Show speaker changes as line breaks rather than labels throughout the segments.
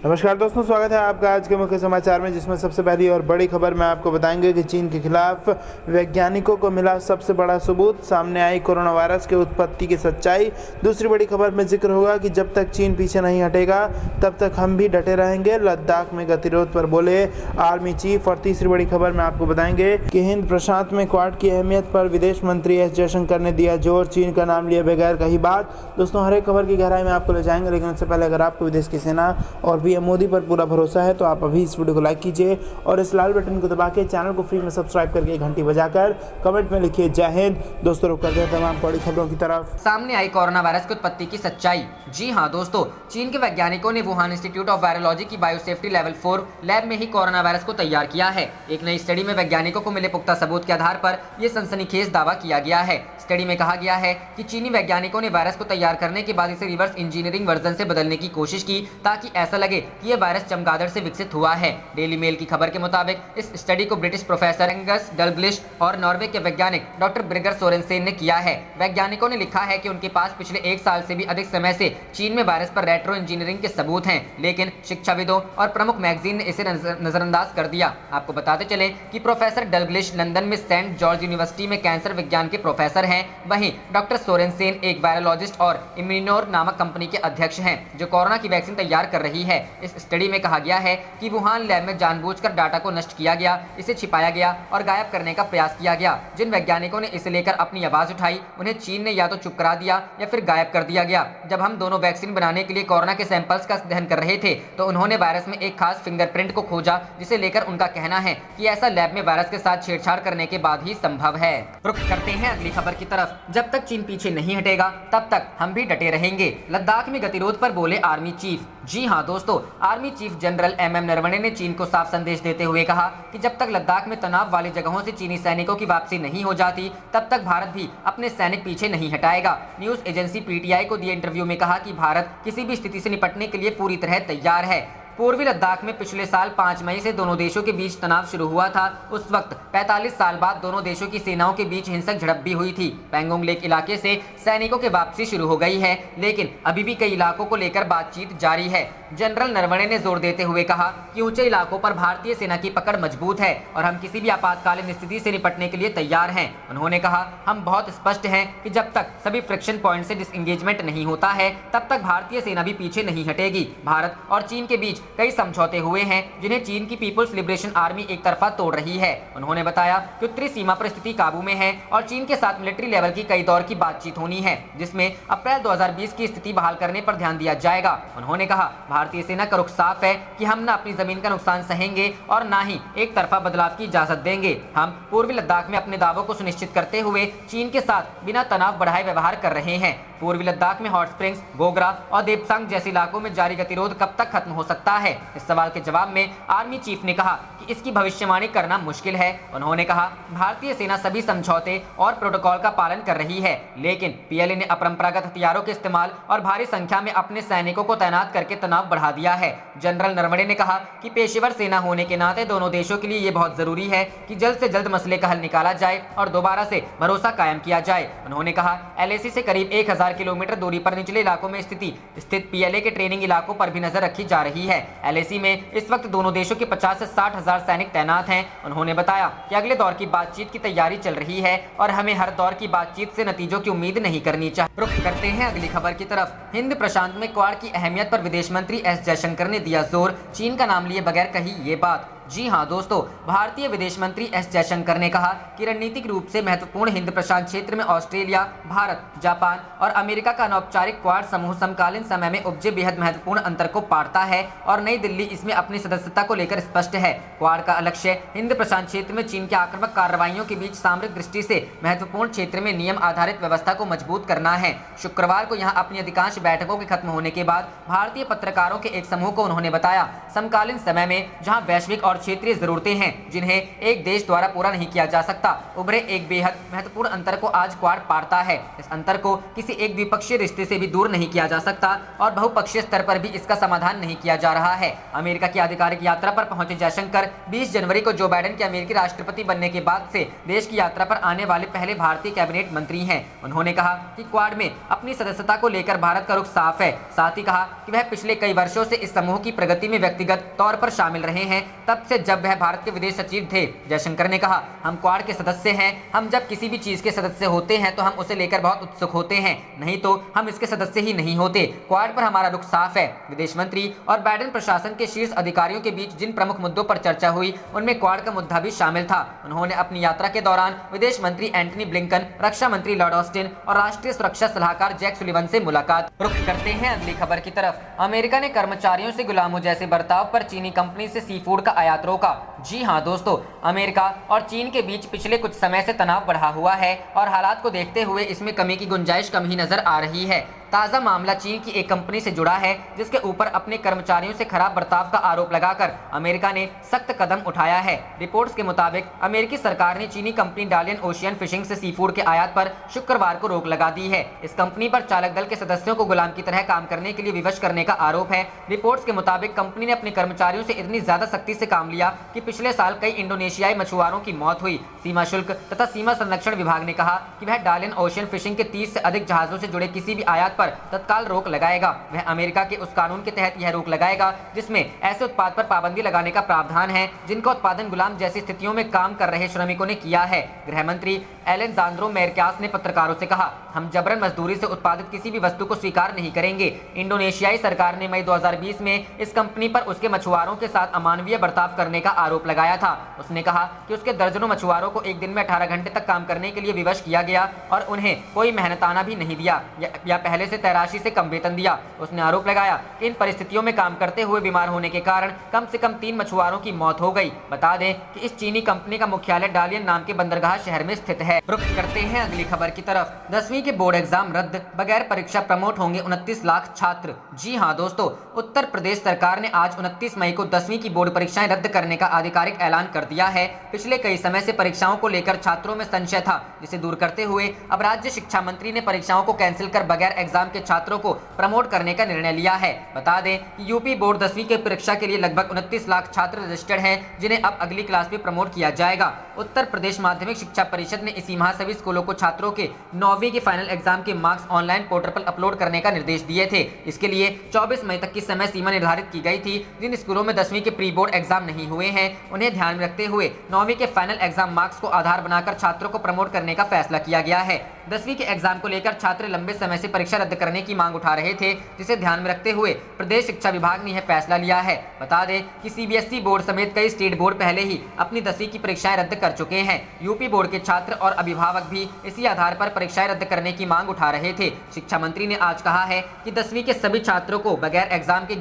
नमस्कार दोस्तों, स्वागत है आपका आज के मुख्य समाचार में, जिसमें सबसे पहली और बड़ी खबर में आपको बताएंगे कि चीन के खिलाफ वैज्ञानिकों को मिला सबसे बड़ा सबूत, सामने आई कोरोना वायरस के उत्पत्ति की सच्चाई। दूसरी बड़ी खबर में जिक्र होगा कि जब तक चीन पीछे नहीं हटेगा तब तक हम भी डटे रहेंगे, लद्दाख में गतिरोध पर बोले आर्मी चीफ। और तीसरी बड़ी खबर में आपको बताएंगे कि हिंद प्रशांत में क्वाड की अहमियत पर विदेश मंत्री एस जयशंकर ने दिया जोर, चीन का नाम लिए बगैर कही बात। दोस्तों, हर एक खबर की गहराई में आपको ले जाएंगे, लेकिन उससे पहले अगर आपको विदेश की सेना और पीएम मोदी पर पूरा भरोसा है तो आप अभी इस वीडियो को लाइक कीजिए और इस लाल बटन को दबा के चैनल को फ्री में सब्सक्राइब करके घंटी बजाकर कमेंट में लिखिए जय हिंद। दोस्तों, रुक करते हैं तमाम बड़ी खबरों की तरफ।
सामने आई कोरोना वायरस की उत्पत्ति की सच्चाई। जी हां दोस्तों, चीन के वैज्ञानिकों ने वुहान इंस्टीट्यूट ऑफ वायरोलॉजी की बायोसेफ्टी लेवल 4 लैब में ही कोरोना वायरस को तैयार किया है। एक नई स्टडी में वैज्ञानिकों को मिले पुख्ता सबूत के आधार पर यह सनसनीखेज दावा किया गया है। स्टडी में कहा गया है कि चीनी वैज्ञानिकों ने वायरस को तैयार करने के बाद इसे रिवर्स इंजीनियरिंग वर्जन से बदलने की कोशिश की ताकि ऐसा लगे कि यह वायरस चमगादड़ से विकसित हुआ है। डेली मेल की खबर के मुताबिक इस स्टडी को ब्रिटिश प्रोफेसर एंगस डलग्लिश और नॉर्वे के वैज्ञानिक डॉक्टर ब्रिगर सोरेनसेन ने किया है। वैज्ञानिकों ने लिखा है कि उनके पास पिछले 1 साल से भी अधिक समय से चीन में वायरस पर रेट्रो इंजीनियरिंग के सबूत हैं, लेकिन शिक्षाविदों और प्रमुख मैगजीन ने इसे नजरअंदाज कर दिया। आपको बताते चले कि प्रोफेसर डलग्लिश लंदन में सेंट जॉर्ज यूनिवर्सिटी में कैंसर विज्ञान के प्रोफेसर हैं। वहीं डॉक्टर सोरेनसेन एक वायरोलॉजिस्ट और इम्यूनोर नामक कंपनी के अध्यक्ष हैं, जो कोरोना की वैक्सीन तैयार कर रही है। इस स्टडी में कहा गया है कि वुहान लैब में जानबूझकर डाटा को नष्ट किया गया, इसे छिपाया गया और गायब करने का प्रयास किया गया। जिन वैज्ञानिकों ने इसे लेकर अपनी आवाज उठाई, उन्हें चीन ने या तो चुप करा दिया या फिर गायब कर दिया गया। जब हम दोनों वैक्सीन बनाने के लिए कोरोना के सैंपल्स का अध्ययन कर रहे थे तो उन्होंने वायरस में एक खास फिंगरप्रिंट को खोजा, जिसे लेकर उनका कहना है कि ऐसा लैब में वायरस के साथ छेड़छाड़ करने के बाद ही संभव है। रुक करते हैं अगली खबर की तरफ। जब तक चीन पीछे नहीं हटेगा तब तक हम भी डटे रहेंगे, लद्दाख में गतिरोध पर बोले आर्मी चीफ। जी हां दोस्तों, army chief general MM Naravane ने चीन को साफ संदेश देते हुए कहा कि जब तक लद्दाख में तनाव वाली जगहों से चीनी सैनिकों की वापसी नहीं हो जाती तब तक भारत भी अपने सैनिक पीछे नहीं हटाएगा। न्यूज एजेंसी पीटीआई को दिए इंटरव्यू में कहा कि भारत किसी भी स्थिति से निपटने के लिए पूरी तरह तैयार है। पूर्वी लद्दाख में पिछले साल 5 मई से दोनों देशों के बीच तनाव शुरू हुआ था। उस वक्त 45 साल बाद दोनों देशों की सेनाओं के बीच हिंसक झड़प भी हुई थी। पैंगोंग लेक इलाके से सैनिकों की वापसी शुरू हो गई है, लेकिन अभी भी कई इलाकों को लेकर बातचीत जारी है। जनरल नरवणे ने जोर देते हुए कहा कि ऊंचे इलाकों पर भारतीय सेना की पकड़ मजबूत है और हम किसी भी आपातकालीन स्थिति से निपटने के लिए तैयार हैं। उन्होंने कहा, हम बहुत स्पष्ट हैं कि जब तक सभी फ्रिक्शन पॉइंट से डिसएंगेजमेंट नहीं होता है तब तक भारतीय सेना भी पीछे नहीं हटेगी। भारत और चीन के बीच कई समझौते हुए हैं, जिन्हें चीन की पीपुल्स लिबरेशन आर्मी एक तरफा तोड़ रही है। उन्होंने बताया कि उत्तरी सीमा पर स्थिति काबू में है और चीन के साथ मिलिट्री लेवल की कई दौर की बातचीत होनी है, जिसमें अप्रैल 2020 की स्थिति बहाल करने पर ध्यान दिया जाएगा। उन्होंने कहा, भारतीय सेना का रुख साफ है कि हम न अपनी जमीन का नुकसान सहेंगे और न ही एक तरफा बदलाव की इजाजत देंगे। हम पूर्वी लद्दाख में अपने दावों को सुनिश्चित करते हुए चीन के साथ बिना तनाव बढ़ाए व्यवहार कर रहे हैं। पूर्वी लद्दाख में हॉट स्प्रिंग्स, गोगरा और देपसांग जैसे इलाकों में जारी गतिरोध कब तक खत्म हो सकता है? इस सवाल के जवाब में आर्मी चीफ ने कहा कि इसकी भविष्यवाणी करना मुश्किल है। उन्होंने कहा, भारतीय सेना सभी समझौते और प्रोटोकॉल का पालन कर रही है, लेकिन पीएलए ने अपरंपरागत हथियारों के इस्तेमाल और भारी संख्या में अपने सैनिकों को तैनात करके तनाव बढ़ा दिया है। जनरल नरवणे ने कहा कि पेशेवर सेना होने के नाते दोनों देशों के लिए ये बहुत जरूरी है कि जल्द से जल्द मसले का हल निकाला जाए और दोबारा से भरोसा कायम किया जाए। उन्होंने कहा, एलएसी से करीब 1000 किलोमीटर दूरी पर निचले इलाकों में स्थित पीएलए के ट्रेनिंग इलाकों पर भी नजर रखी जा रही है। एलएसी में इस वक्त दोनों देशों के 50 से 60 हजार सैनिक तैनात हैं। उन्होंने बताया कि अगले दौर की बातचीत की तैयारी चल रही है और हमें हर दौर की बातचीत से नतीजों की उम्मीद नहीं करनी चाहिए। रुख करते हैं अगली खबर की तरफ। हिंद प्रशांत में क्वाड की अहमियत पर विदेश मंत्री एस जयशंकर ने दिया जोर, चीन का नाम लिए बगैर कही ये बात। जी हां दोस्तों, भारतीय विदेश मंत्री एस जयशंकर ने कहा कि रणनीतिक रूप से महत्वपूर्ण हिंद प्रशांत क्षेत्र में ऑस्ट्रेलिया, भारत, जापान और अमेरिका का अनौपचारिक क्वाड समूह समकालीन समय में उपजे बेहद महत्वपूर्ण अंतर को पाटता है और नई दिल्ली इसमें अपनी सदस्यता को लेकर स्पष्ट है। क्वाड का लक्ष्य हिंद प्रशांत क्षेत्र में चीन के आक्रामक कार्रवाइयों के बीच सामरिक दृष्टि से महत्वपूर्ण क्षेत्र में नियम आधारित व्यवस्था को मजबूत करना है। शुक्रवार को यहाँ अपनी अधिकांश बैठकों के खत्म होने के बाद भारतीय पत्रकारों के एक समूह को उन्होंने बताया, समकालीन समय में जहाँ वैश्विक और और क्षेत्रीय जरूरतें हैं जिन्हें एक देश द्वारा पूरा नहीं किया जा सकता। उभरे एक बेहद महत्वपूर्ण अंतर को आज क्वाड पाड़ता है। इस अंतर को किसी एक द्विपक्षीय रिश्ते से भी दूर नहीं किया जा सकता और बहुपक्षीय स्तर पर भी इसका समाधान नहीं किया जा रहा है। अमेरिका की आधिकारिक यात्रा पर पहुंचे जयशंकर 20 जनवरी को जो बाइडेन के अमेरिकी राष्ट्रपति बनने के बाद से देश की यात्रा पर आने वाले पहले भारतीय कैबिनेट मंत्री हैं। उन्होंने कहा कि क्वाड में अपनी सदस्यता को लेकर भारत का रुख साफ है। साथ ही कहा कि वह पिछले कई वर्षों से इस समूह की प्रगति में व्यक्तिगत तौर पर शामिल रहे हैं, तब से जब वह भारत के विदेश सचिव थे। जयशंकर ने कहा, हम क्वाड के सदस्य हैं। हम जब किसी भी चीज के सदस्य होते हैं तो हम उसे लेकर बहुत उत्सुक होते हैं, नहीं तो हम इसके सदस्य ही नहीं होते। क्वाड पर हमारा रुख साफ है। विदेश मंत्री और बाइडेन प्रशासन के शीर्ष अधिकारियों के बीच जिन प्रमुख मुद्दों पर चर्चा हुई उनमें क्वाड का मुद्दा भी शामिल था। उन्होंने अपनी यात्रा के दौरान विदेश मंत्री एंटनी ब्लिंकन, रक्षा मंत्री लॉर्ड ऑस्टिन और राष्ट्रीय सुरक्षा सलाहकार जैक सुलिवन से मुलाकात। रुख करते हैं अगली खबर की तरफ। अमेरिका ने कर्मचारियों से गुलामों जैसे बर्ताव पर चीनी कंपनी से सी फूड का आयात रोका। जी हां दोस्तों, अमेरिका और चीन के बीच पिछले कुछ समय से तनाव बढ़ा हुआ है और हालात को देखते हुए इसमें कमी की गुंजाइश कम ही नजर आ रही है। ताज़ा मामला चीन की एक कंपनी से जुड़ा है जिसके ऊपर अपने कर्मचारियों से खराब बर्ताव का आरोप लगाकर अमेरिका ने सख्त कदम उठाया है। रिपोर्ट्स के मुताबिक अमेरिकी सरकार ने चीनी कंपनी डालियन ओशियन फिशिंग से सी फूड के आयात पर शुक्रवार को रोक लगा दी है। इस कंपनी पर चालक दल के सदस्यों को गुलाम की तरह काम करने के लिए विवश करने का आरोप है। रिपोर्ट्स के मुताबिक कंपनी ने अपने कर्मचारियों से इतनी ज्यादा सख्ती से काम लिया कि पिछले साल कई इंडोनेशियाई मछुआरों की मौत हुई। सीमा शुल्क तथा सीमा संरक्षण विभाग ने कहा कि वह डालियन ओशियन फिशिंग के 30 से अधिक जहाजों से जुड़े किसी भी आयात पर तत्काल रोक लगाएगा। वह अमेरिका के उस कानून के तहत यह रोक लगाएगा जिसमें ऐसे उत्पाद पर पाबंदी लगाने का प्रावधान है जिनका उत्पादन गुलाम जैसी स्थितियों में काम कर रहे श्रमिकों ने किया है। गृह मंत्री एलेक्जेंड्रो मैर्क्यास ने पत्रकारों से कहा, हम जबरन मजदूरी से उत्पादित किसी भी वस्तु को स्वीकार नहीं करेंगे। इंडोनेशियाई सरकार ने मई 2020 में इस कंपनी पर उसके मछुआरों के साथ अमानवीय बर्ताव करने का आरोप लगाया था। उसने कहा कि उसके दर्जनों मछुआरों को एक दिन में 18 घंटे तक काम करने के लिए विवश किया गया और उन्हें कोई मेहनताना भी नहीं दिया या पहले से तैराशी से कम वेतन दिया। उसने आरोप लगाया कि इन परिस्थितियों में काम करते हुए बीमार होने के कारण कम से कम 3 मछुआरों की मौत हो गई। बता दें कि इस चीनी कंपनी का मुख्यालय डालियन नाम के बंदरगाह शहर में स्थित है। रुख करते हैं अगली खबर की तरफ। 10वीं के बोर्ड एग्जाम रद्द, बगैर परीक्षा प्रमोट होंगे 29 लाख छात्र। जी हां दोस्तों, उत्तर प्रदेश सरकार ने आज 29 मई को 10वीं की बोर्ड परीक्षाएं रद्द करने का आधिकारिक ऐलान कर दिया है। पिछले कई समय से परीक्षाओं को लेकर छात्रों में संशय था, जिसे दूर करते हुए अब राज्य शिक्षा मंत्री ने परीक्षाओं को कैंसिल कर बगैर एग्जाम के छात्रों को प्रमोट करने का निर्णय लिया है। बता दें कि यूपी बोर्ड 10वीं की परीक्षा के लिए लगभग 29 लाख छात्र रजिस्टर्ड हैं, जिन्हें अब अगली क्लास में प्रमोट किया जाएगा। उत्तर प्रदेश माध्यमिक शिक्षा परिषद ने इसी माह सभी स्कूलों को छात्रों के 9वीं के फाइनल एग्जाम के मार्क्स ऑनलाइन पोर्टल पर अपलोड करने का निर्देश दिए थे। इसके लिए 24 मई तक की समय सीमा निर्धारित की गई थी। जिन स्कूलों में 10वीं के प्री बोर्ड एग्जाम नहीं हुए हैं उन्हें ध्यान में रखते हुए 9वीं के फाइनल एग्जाम मार्क्स को आधार बनाकर छात्रों को प्रमोट करने का फैसला किया गया है। 10वीं के एग्जाम को लेकर छात्र लंबे समय से परीक्षा रद्द करने की मांग उठा रहे थे, जिसे ध्यान में रखते हुए प्रदेश शिक्षा विभाग ने यह फैसला लिया है। बता दें कि सीबीएसई बोर्ड समेत कई स्टेट बोर्ड पहले ही अपनी 10वीं की परीक्षाएं रद्द कर चुके हैं। यूपी बोर्ड के छात्र और अभिभावक भी इसी आधार पर परीक्षाएं रद्द करने की मांग उठा रहे थे। शिक्षा मंत्री ने आज कहा है कि 10वीं के सभी छात्रों को बगैर एग्जाम के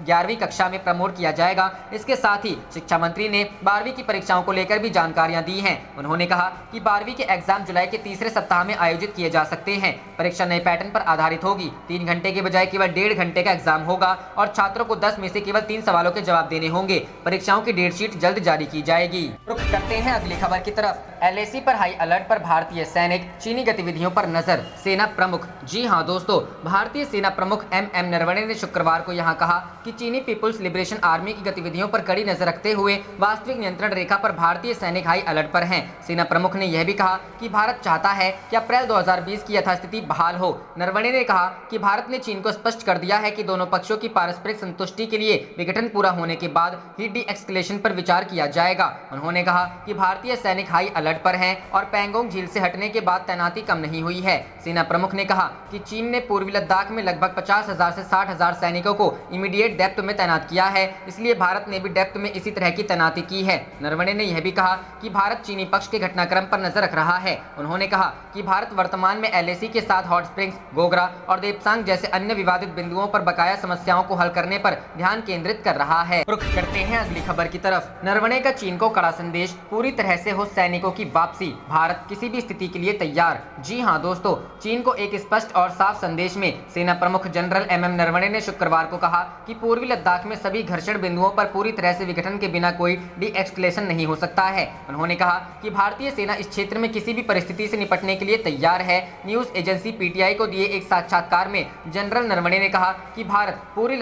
11वीं कक्षा में प्रमोट किया जाएगा। इसके साथ ही शिक्षा मंत्री ने 12वीं की परीक्षाओं को लेकर भी जानकारियां दी हैं। उन्होंने कहा कि 12वीं के एग्जाम जुलाई के तीसरे सप्ताह में आयोजित किए जा सकते हैं। परीक्षा नए पैटर्न पर आधारित होगी। 3 घंटे के बजाय केवल 1.5 घंटे का एग्जाम होगा और छात्रों को 10 में से केवल 3 सवालों के जवाब देने होंगे। परीक्षाओं की डेट शीट जल्द जारी की जाएगी। रुख करते हैं अगली खबर की तरफ। एलएसी पर हाई अलर्ट पर भारतीय सैनिक, चीनी गतिविधियों पर नजर। सेना प्रमुख, जी हां दोस्तों, भारतीय सेना प्रमुख एम नरवणे ने शुक्रवार को यहां कहा कि चीनी पीपुल्स लिबरेशन आर्मी की गतिविधियों पर कड़ी नजर रखते हुए वास्तविक नियंत्रण रेखा पर भारतीय सैनिक हाई अलर्ट पर हैं। सेना प्रमुख ने यह भी कहा कि भारत चाहता है कि अप्रैल 2020 की यथास्थिति बहाल हो। नरवणे ने कहा कि भारत ने चीन को स्पष्ट कर दिया है कि दोनों पक्षों की पारस्परिक संतुष्टि के लिए विघटन पूरा होने के बाद ही डी-एस्केलेशन पर विचार किया जाएगा। उन्होंने कहा कि भारतीय सैनिक हाई अलर्ट पर हैं और पैंगोंग झील से हटने के बाद तैनाती कम नहीं हुई है। सेना प्रमुख ने कहा कि चीन ने पूर्वी लद्दाख में लगभग 50,000 से 60,000 सैनिकों को इमीडिएट डेप्थ में तैनात किया है, इसलिए भारत ने भी डेप्थ में इसी तरह की तैनाती की है। नरवणे ने यह भी कहा कि भारत चीनी पक्ष के घटनाक्रम पर नजर रख रहा है। उन्होंने कहा कि भारत वर्तमान में LAC के साथ हॉट स्प्रिंग्स, गोगरा और देपसांग जैसे अन्य विवादित बिंदुओं पर बकाया समस्याओं को हल करने पर ध्यान केंद्रित कर रहा है। रुख करते हैं अगली खबर की तरफ। नरवणे का चीन को कड़ा संदेश, पूरी तरह से हो सैनिकों की वापसी, भारत किसी भी स्थिति के लिए तैयार। जी हां दोस्तों, चीन को एक स्पष्ट और साफ संदेश में सेना प्रमुख जनरल MM नरवणे ने शुक्रवार को कहा कि पूर्वी लद्दाख में सभी घर्षण बिंदुओं पर पूरी तरह से विघटन के बिना कोई डी-एस्केलेशन नहीं हो सकता है। उन्होंने कहा कि भारतीय सेना इस क्षेत्र में किसी भी परिस्थिति से निपटने के लिए तैयार है। न्यूज एजेंसी PTI को दिए एक साक्षात्कार में जनरल नरवणे ने कहा कि भारत पूर्वी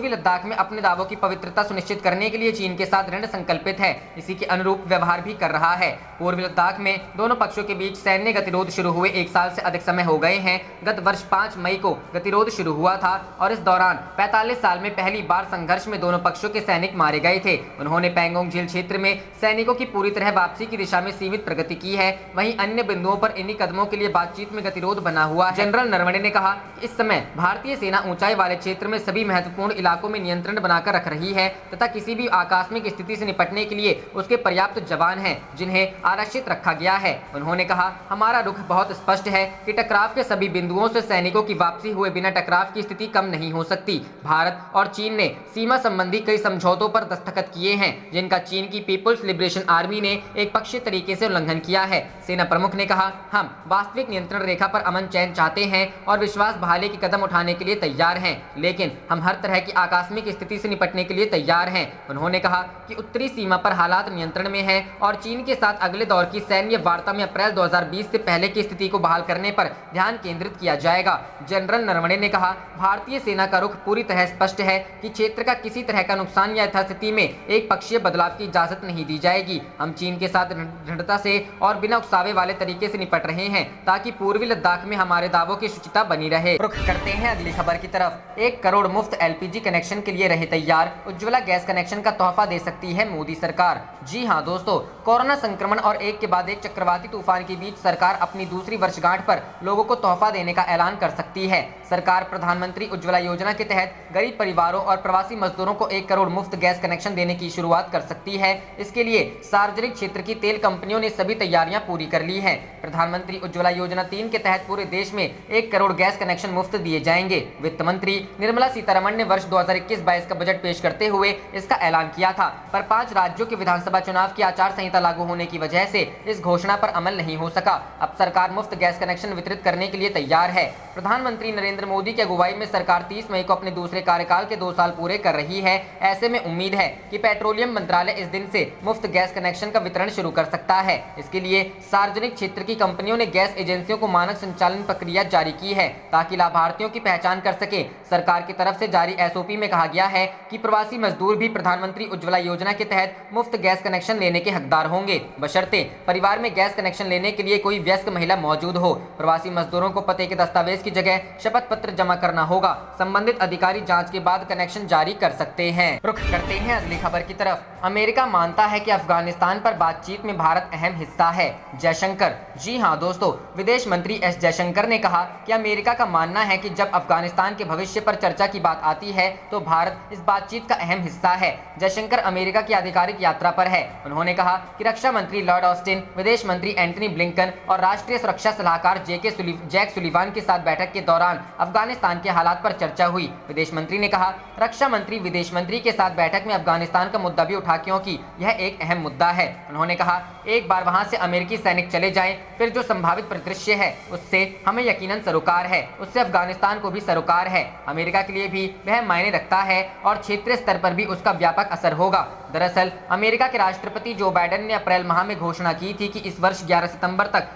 लद्दाख में अपने दावों की पवित्रता सुनिश्चित करने के लिए चीन के साथ दृढ़ संकल्पित है, इसी के अनुरूप व्यवहार भी कर रहा है। पूर्वी लद्दाख में दोनों पक्षों के बीच सैन्य गतिरोध शुरू हुए 1 साल से अधिक समय हो गए हैं। गत वर्ष 5 मई को गतिरोध शुरू हुआ था और इस दौरान 45 साल में पहली बार संघर्ष में दोनों पक्षों के सैनिक मारे गए थे। उन्होंने पैंगोंग झील क्षेत्र में सैनिकों की पूरी तरह वापसी की दिशा में सीमित प्रगति की है। वहीं अन्य बिंदुओं पर इन्हीं कदमों के लिए बातचीत में गतिरोध बना हुआ है। जनरल नरवणे ने कहा कि इस समय भारतीय सेना ऊंचाई वाले क्षेत्र में सभी महत्वपूर्ण इलाकों में नियंत्रण बनाकर रख रही है तथा किसी भी आकस्मिक स्थिति से निपटने के लिए उसके पर्याप्त जवान हैं जिन्हें आरक्षित रखा गया है। उन्होंने कहा, हमारा रुख बहुत स्पष्ट है कि टकराव के सभी बिंदुओं से सैनिकों की वापसी हुए बिना टकराव की स्थिति कम नहीं हो सकती। भारत और चीन ने सीमा संबंधी कई समझौतों पर दस्तखत किए हैं जिनका चीन की पीपुल्स लिबरेशन आर्मी ने एक पक्षीय तरीके से उल्लंघन किया है। सेना प्रमुख ने कहा, हम वास्तविक नियंत्रण रेखा पर अमन चैन चाहते हैं और विश्वास बहाली के कदम उठाने के लिए तैयार हैं, लेकिन हम हर तरह की आकस्मिक स्थिति से निपटने के लिए तैयार हैं। उन्होंने कहा कि उत्तरी सीमा पर हालात नियंत्रण में हैं और चीन के साथ अगले दौर की सैन्य वार्ता में अप्रैल 2020 से पहले की स्थिति को बहाल करने पर ध्यान केंद्रित किया जाएगा। जनरल नरवणे ने कहा, भारतीय सेना का रुख पूरी तरह स्पष्ट है कि क्षेत्र का किसी तरह का नुकसान या यथास्थिति में एक पक्षीय बदलाव की इजाजत नहीं दी जाएगी। हम चीन के साथ दृढ़ता से और बिना उकसावे वाले तरीके से निपट रहे हैं ताकि पूर्वी लद्दाख में हमारे दावों की शुचिता बनी रहे। रुख करते हैं अगली खबर की तरफ। 1 करोड़ मुफ्त LPG कनेक्शन के लिए रहे तैयार, उज्ज्वला गैस कनेक्शन का तोहफा दे सकती है मोदी सरकार। जी हां दोस्तों, कोरोना संक्रमण और एक के बाद एक चक्रवाती तूफान के बीच सरकार अपनी दूसरी वर्षगांठ पर लोगों को तोहफा देने का ऐलान कर सकती है। सरकार प्रधानमंत्री उज्ज्वला योजना के तहत गरीब परिवारों और प्रवासी मजदूरों को 1 करोड़ मुफ्त गैस कनेक्शन देने की शुरुआत कर सकती है। इसके लिए सार्वजनिक क्षेत्र की तेल कंपनियों ने सभी तैयारियां पूरी कर ली है। प्रधानमंत्री उज्ज्वला योजना 3 के तहत पूरे देश में 1 करोड़ गैस कनेक्शन मुफ्त दिए जाएंगे। वित्त मंत्री निर्मला सीतारमण ने वर्ष 2021-22 का बजट पेश करते हुए इसका ऐलान किया था, पर 5 राज्यों के विधानसभा चुनाव की आचार संहिता लागू होने की वजह से इस घोषणा पर अमल नहीं हो सका। अब सरकार मुफ्त गैस कनेक्शन वितरित करने के लिए तैयार है। प्रधानमंत्री नरेंद्र मोदी की अगुवाई में सरकार 30 मई को अपने दूसरे कार्यकाल के 2 साल पूरे कर रही है। ऐसे में उम्मीद है कि पेट्रोलियम मंत्रालय इस दिन से मुफ्त गैस कनेक्शन का वितरण शुरू कर सकता है। इसके लिए सार्वजनिक क्षेत्र की कंपनियों ने गैस एजेंसियों को मानक संचालन प्रक्रिया जारी की है ताकि लाभार्थियों की पहचान कर सके। सरकार की तरफ से जारी SOP में कहा गया है कि प्रवासी मजदूर भी प्रधानमंत्री उज्ज्वला योजना के तहत मुफ्त गैस कनेक्शन लेने के हकदार होंगे, बशर्ते परिवार में गैस कनेक्शन लेने के लिए कोई वयस्क महिला मौजूद हो। प्रवासी मजदूरों को पते के दस्तावेज की जगह शपथ पत्र जमा करना होगा। संबंधित अधिकारी जांच के बाद कनेक्शन जारी कर सकते हैं। रुख करते हैं अगली खबर की तरफ। अमेरिका मानता है कि अफगानिस्तान पर बातचीत में भारत अहम हिस्सा है, जयशंकर। जी हां दोस्तों, विदेश मंत्री S जयशंकर ने कहा कि अमेरिका का मानना है कि जब अफगानिस्तान के भविष्य पर चर्चा की बात आती है तो भारत इस बातचीत का अहम हिस्सा है। जयशंकर अमेरिका की आधिकारिक यात्रा पर है। उन्होंने कहा कि रक्षा मंत्री लॉर्ड ऑस्टिन, विदेश मंत्री एंटनी ब्लिंकन और राष्ट्रीय सुरक्षा सलाहकार जैक सुलिवान के साथ बैठक के दौरान अफगानिस्तान के हालात पर चर्चा हुई। विदेश मंत्री ने कहा, रक्षा मंत्री विदेश मंत्री के साथ बैठक में अफगानिस्तान का मुद्दा भी उठा क्योंकि यह एक अहम मुद्दा है। उन्होंने कहा, एक बार वहां से अमेरिकी सैनिक चले जाएं, फिर जो संभावित परिदृश्य है उससे हमें यकीनन सरोकार है, उससे अफगानिस्तान को भी सरोकार है। अमेरिका के लिए भी वह मायने रखता है और क्षेत्रीय स्तर पर भी उसका व्यापक असर होगा। दरअसल अमेरिका के राष्ट्रपति जो बाइडेन ने अप्रैल माह में घोषणा की थी कि इस वर्ष 11 सितंबर तक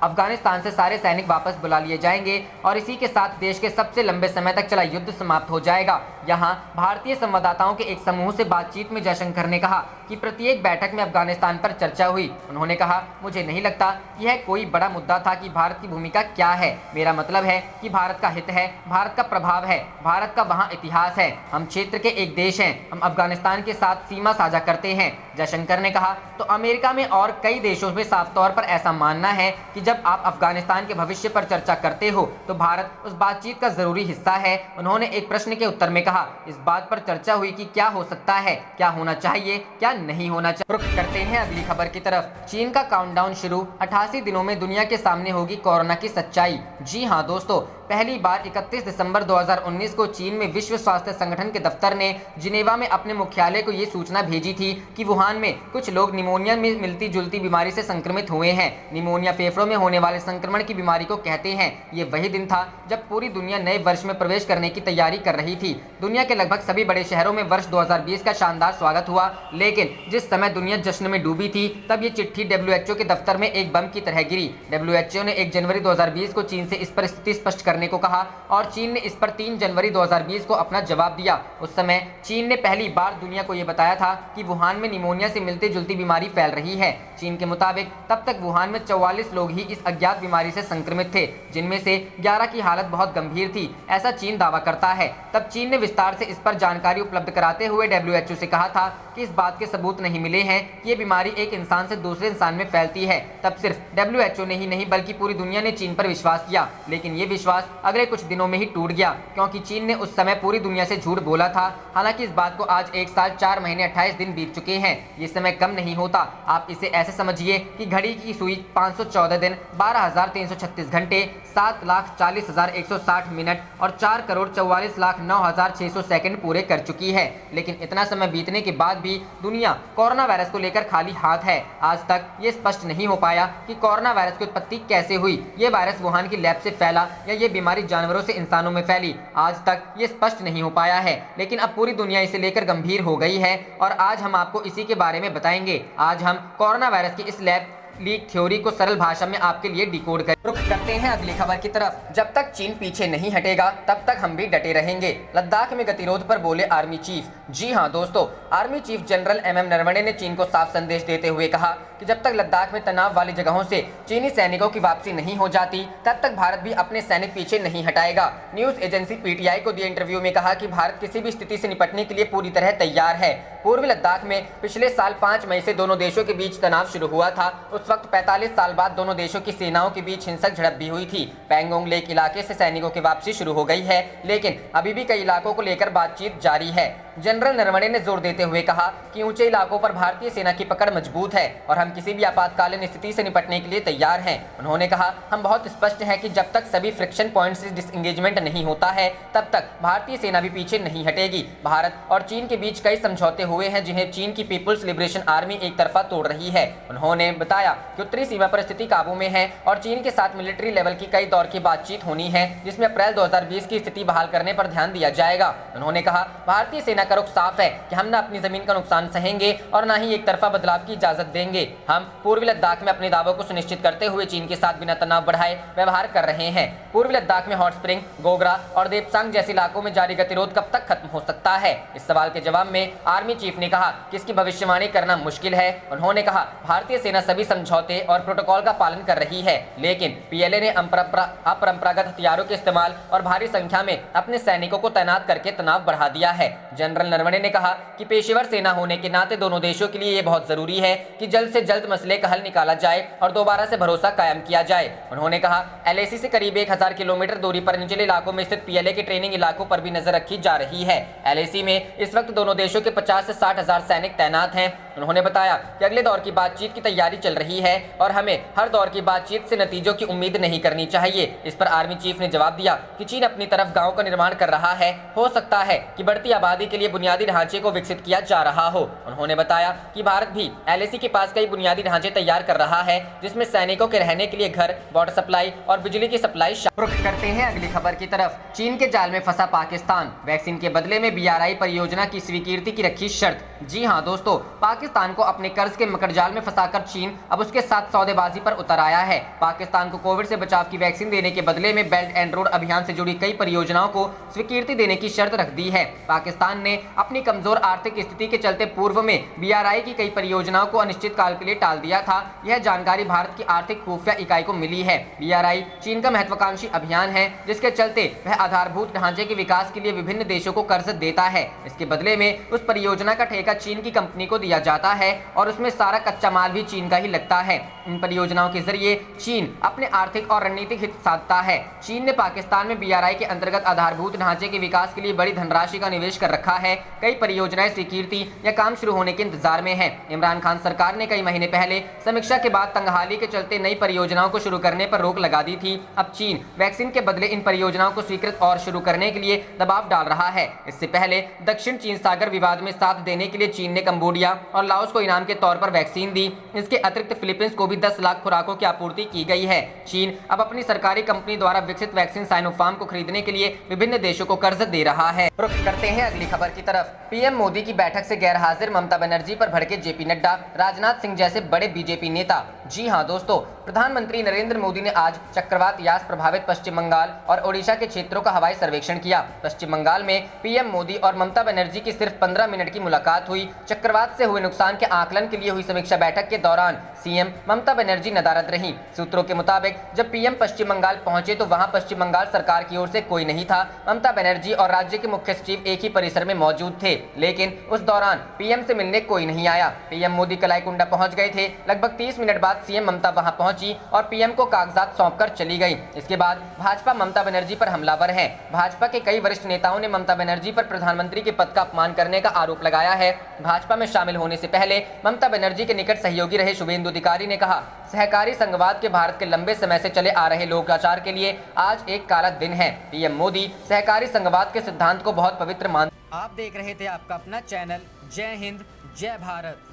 अफगानिस्तान से सारे सैनिक वापस बुला लिए जाएंगे और इसी के साथ देश के सबसे लंबे समय तक चला युद्ध समाप्त हो जाएगा। यहाँ भारतीय संवाददाताओं के एक समूह से बातचीत में जयशंकर ने कहा कि प्रत्येक बैठक में अफगानिस्तान पर चर्चा हुई। उन्होंने कहा, मुझे नहीं लगता कि यह कोई बड़ा मुद्दा था कि भारत की भूमिका क्या है। मेरा मतलब है कि भारत का हित है, भारत का प्रभाव है, भारत का वहाँ इतिहास है। हम क्षेत्र के एक देश हैं, हम अफगानिस्तान के साथ सीमा साझा करते हैं। जयशंकर ने कहा, तो अमेरिका में और कई देशों में साफ तौर पर ऐसा मानना है कि जब आप अफगानिस्तान के भविष्य पर चर्चा करते हो तो भारत उस बातचीत का जरूरी हिस्सा है। उन्होंने एक प्रश्न के उत्तर में कहा, इस बात पर चर्चा हुई कि क्या हो सकता है, क्या होना चाहिए, क्या नहीं होना चाहिए। रुख करते हैं अगली खबर की तरफ। चीन का काउंटडाउन शुरू, 88 दिनों में दुनिया के सामने होगी कोरोना की सच्चाई। जी हाँ दोस्तों, पहली बार 31 दिसंबर 2019 को चीन में विश्व स्वास्थ्य संगठन के दफ्तर ने जिनेवा में अपने मुख्यालय को ये सूचना भेजी थी कि वुहान में कुछ लोग निमोनिया में मिलती जुलती बीमारी से संक्रमित हुए हैं। निमोनिया फेफड़ों में होने वाले संक्रमण की बीमारी को कहते हैं। ये वही दिन था जब पूरी दुनिया नए वर्ष में प्रवेश करने की तैयारी कर रही थी। दुनिया के लगभग सभी बड़े शहरों में वर्ष 2020 का शानदार स्वागत हुआ, लेकिन जिस समय दुनिया जश्न में डूबी थी तब ये चिट्ठी WHO के दफ्तर में एक बम की तरह गिरी। WHO ने 1 जनवरी 2020 को चीन से इस पर स्थिति स्पष्ट करने को कहा और चीन ने इस पर 3 जनवरी 2020 को अपना जवाब दिया। उस समय चीन ने पहली बार दुनिया को यह बताया था कि वुहान में निमोनिया से मिलती जुलती बीमारी फैल रही है। चीन के मुताबिक तब तक वुहान में 44 लोग ही इस अज्ञात बीमारी से संक्रमित थे, जिनमें से 11 की हालत बहुत गंभीर थी, ऐसा चीन दावा करता है। तब चीन ने विस्तार से इस पर जानकारी उपलब्ध कराते हुए WHO से कहा था कि इस बात के सबूत नहीं मिले हैं कि ये बीमारी एक इंसान से दूसरे इंसान में फैलती है। तब सिर्फ WHO ने ही नहीं बल्कि पूरी दुनिया ने चीन पर विश्वास किया, लेकिन ये विश्वास अगले कुछ दिनों में ही टूट गया, क्योंकि चीन ने उस समय पूरी दुनिया से झूठ बोला था। हालांकि इस बात को आज 1 साल 4 महीने 28 दिन बीत चुके हैं। ये समय कम नहीं होता। आप इसे ऐसे समझिए कि घड़ी की सुई 514 दिन, 12,336 घंटे, 7,40,160 मिनट और 4,44,09,600 सेकंड पूरे कर चुकी है। लेकिन इतना समय बीतने के बाद भी दुनिया कोरोना वायरस को लेकर खाली हाथ है। आज तक ये स्पष्ट नहीं हो पाया कि कोरोना वायरस की उत्पत्ति कैसे हुई, ये वायरस वुहान की लैब से फैला या ये बीमारी जानवरों से इंसानों में फैली। आज तक ये स्पष्ट नहीं हो पाया है, लेकिन अब पूरी दुनिया इसे लेकर गंभीर हो गई है और आज हम आपको इसी के बारे में बताएंगे। आज हम कोरोना वायरस की इस लैब लीक थ्योरी को सरल भाषा में आपके लिए डिकोड कर रुख करते हैं अगली खबर की तरफ। जब तक चीन पीछे नहीं हटेगा तब तक हम भी डटे रहेंगे, लद्दाख में गतिरोध पर बोले आर्मी चीफ। जी हां दोस्तों, army chief general MM Naravane ने चीन को साफ संदेश देते हुए कहा कि जब तक लद्दाख में तनाव वाली जगहों से चीनी सैनिकों की वापसी नहीं हो जाती तब तक भारत भी अपने सैनिक पीछे नहीं हटाएगा। न्यूज एजेंसी PTI को दिए इंटरव्यू में कहा कि भारत किसी भी स्थिति से निपटने के लिए पूरी तरह तैयार है। पूर्वी लद्दाख में पिछले साल 5 मई से दोनों देशों के बीच तनाव शुरू हुआ था। उस वक्त 45 साल बाद दोनों देशों की सेनाओं के बीच हिंसक झड़प भी हुई थी। पैंगोंग लेक इलाके से सैनिकों की वापसी शुरू हो गई है, लेकिन अभी भी कई इलाकों को लेकर बातचीत जारी है। जनरल नरवणे ने जोर देते हुए कहा कि ऊंचे इलाकों पर भारतीय सेना की पकड़ मजबूत है और हम किसी भी आपातकालीन स्थिति से निपटने के लिए तैयार हैं। उन्होंने कहा, हम बहुत स्पष्ट हैं कि जब तक सभी फ्रिक्शन पॉइंट से डिसएंगेजमेंट नहीं होता है तब तक भारतीय सेना भी पीछे नहीं हटेगी। भारत और चीन के बीच कई समझौते हुए हैं जिन्हें चीन की पीपुल्स लिबरेशन आर्मी एक तरफा तोड़ रही है। उन्होंने बताया कि उत्तरी सीमा पर स्थिति काबू में है और चीन के साथ मिलिट्री लेवल की कई दौर की बातचीत होनी है, जिसमें अप्रैल 2020 की स्थिति बहाल करने पर ध्यान दिया जाएगा। उन्होंने कहा, भारतीय सेना का रुख साफ है कि हम न अपनी जमीन का नुकसान सहेंगे और न ही एक तरफा बदलाव की इजाजत देंगे। हम पूर्वी लद्दाख में अपने दावों को सुनिश्चित करते हुए चीन के साथ बिना तनाव बढ़ाए व्यवहार कर रहे हैं। पूर्वी लद्दाख में हॉट स्प्रिंग, गोगरा और देपसांग जैसे इलाकों में जारी गतिरोध कब तक खत्म हो सकता है? इस सवाल के जवाब में आर्मी चीफ ने कहा कि इसकी भविष्यवाणी करना मुश्किल है। उन्होंने कहा, भारतीय सेना सभी समझौते और प्रोटोकॉल का पालन कर रही है, लेकिन PLA ने अपरंपरागत हथियारों के इस्तेमाल और भारी संख्या में अपने सैनिकों को तैनात करके तनाव बढ़ा दिया है। जनरल नरवणे ने कहा कि पेशेवर सेना होने के नाते दोनों देशों के लिए ये बहुत जरूरी है कि जल्द से जल्द मसले का हल निकाला जाए और दोबारा से भरोसा कायम किया जाए। उन्होंने कहा, LAC से करीब 1000 किलोमीटर दूरी पर निचले इलाकों में स्थित PLA के ट्रेनिंग इलाकों पर भी नजर रखी जा रही है। LAC में इस वक्त दोनों देशों के 50 से 60 हजार सैनिक तैनात हैं। उन्होंने बताया कि अगले दौर की बातचीत की तैयारी चल रही है और हमें हर दौर की बातचीत से नतीजों की उम्मीद नहीं करनी चाहिए। इस पर आर्मी चीफ ने जवाब दिया कि चीन अपनी तरफ गांव का निर्माण कर रहा है। हो सकता है कि बढ़ती आबादी के लिए बुनियादी ढांचे को विकसित किया जा रहा हो। उन्होंने बताया कि भारत भी LAC के पास कई बुनियादी ढांचे तैयार कर रहा है, जिसमें सैनिकों के रहने के लिए घर, वाटर सप्लाई और बिजली की सप्लाई। रुख करते हैं अगली खबर की तरफ। चीन के जाल में फंसा पाकिस्तान, वैक्सीन के बदले में BRI परियोजना की स्वीकृति की रखी शर्त। जी हां दोस्तों, पाकिस्तान को अपने कर्ज के मकड़जाल में फंसाकर चीन अब उसके साथ सौदेबाजी पर उतर आया है। पाकिस्तान को कोविड से बचाव की वैक्सीन देने के बदले में बेल्ट एंड रोड अभियान से जुड़ी कई परियोजनाओं को स्वीकृति देने की शर्त रख दी है। पाकिस्तान ने अपनी कमजोर आर्थिक स्थिति के चलते पूर्व में BRI की कई परियोजनाओं को अनिश्चित काल के लिए टाल दिया था। यह जानकारी भारत की आर्थिक खुफिया इकाई को मिली है। BRI चीन का महत्वाकांक्षी अभियान है, जिसके चलते वह आधारभूत ढांचे के विकास के लिए विभिन्न देशों को कर्ज देता है। इसके बदले में उस परियोजना का ठेका चीन की कंपनी को दिया जाता है और उसमें सारा कच्चा माल भी चीन का ही लगता है। इन परियोजनाओं के जरिए चीन अपने आर्थिक और रणनीतिक हित साधता है। चीन ने पाकिस्तान में BRI के अंतर्गत आधारभूत ढांचे के विकास के लिए बड़ी धनराशि का निवेश कर रखा है। कई परियोजनाएं स्वीकृति या काम शुरू होने के इंतजार में है। इमरान खान सरकार ने कई महीने पहले समीक्षा के बाद तंगहाली के चलते नई परियोजनाओं को शुरू करने पर रोक लगा दी थी। अब चीन वैक्सीन के बदले इन परियोजनाओं को स्वीकृत और शुरू करने के लिए दबाव डाल रहा है। इससे पहले दक्षिण चीन सागर विवाद में साथ देने के लिए चीन ने कंबोडिया और लाओस को इनाम के तौर पर वैक्सीन दी। इसके अतिरिक्त फिलीपींस को भी 10 लाख खुराकों की आपूर्ति की गई है। चीन अब अपनी सरकारी कंपनी द्वारा विकसित वैक्सीन साइनोफार्म को खरीदने के लिए विभिन्न देशों को कर्ज दे रहा है। रुख करते हैं अगली खबर की तरफ। पीएम मोदी की बैठक से गैर हाजिर ममता बनर्जी पर भड़के JP नड्डा, राजनाथ सिंह जैसे बड़े BJP नेता। जी हां दोस्तों, प्रधानमंत्री नरेंद्र मोदी ने आज चक्रवात यास प्रभावित पश्चिम बंगाल और ओडिशा के क्षेत्रों का हवाई सर्वेक्षण किया। पश्चिम बंगाल में पीएम मोदी और ममता बनर्जी की सिर्फ 15 मिनट की मुलाकात हुई। चक्रवात से हुए नुकसान के आकलन के लिए हुई समीक्षा बैठक के दौरान CM ममता बनर्जी नदारद रहीं। सूत्रों के मुताबिक जब पीएम पश्चिम बंगाल पहुंचे तो वहां पश्चिम बंगाल सरकार की ओर से कोई नहीं था। ममता बनर्जी और राज्य के मुख्य सचिव एक ही परिसर में मौजूद थे, लेकिन उस दौरान पीएम से मिलने कोई नहीं आया। पीएम मोदी कलाईकुंडा पहुंच गए थे। लगभग 30 मिनट बाद CM ममता वहां पहुंची और पीएम को कागजात सौंपकर चली गई। इसके बाद भाजपा ममता बनर्जी पर हमलावर है। भाजपा के कई वरिष्ठ नेताओं ने ममता बनर्जी पर प्रधानमंत्री के पद का अपमान करने का आरोप लगाया है। भाजपा में शामिल होने से पहले ममता बनर्जी के निकट सहयोगी रहे शुभेंदु अधिकारी ने कहा, सहकारी संघवाद के भारत के लंबे समय से चले आ रहे लोकाचार के लिए आज एक काला दिन है। पीएम मोदी सहकारी संघवाद के सिद्धांत को बहुत पवित्र मान।
आप देख रहे थे आपका अपना चैनल जय हिंद जय भारत।